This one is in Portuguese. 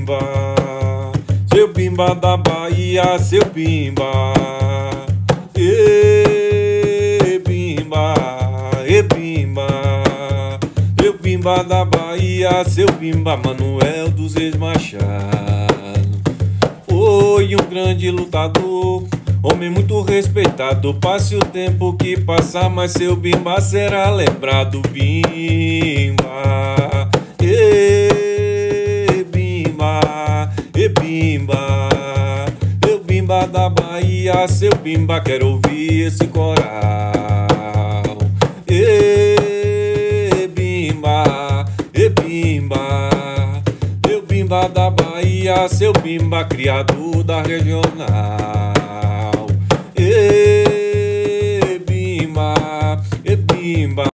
Bimba, seu Bimba da Bahia, seu Bimba. Bimba, Bimba, seu Bimba da Bahia, seu Bimba Manuel dos Reis Machado. Foi um grande lutador, homem muito respeitado. Passe o tempo que passar, mas seu Bimba será lembrado. Bimba, Bimba, Bimba, seu Bimba da Bahia, seu Bimba, quero ouvir esse coral. Bimba, Bimba, seu Bimba da Bahia, seu Bimba, criado da regional.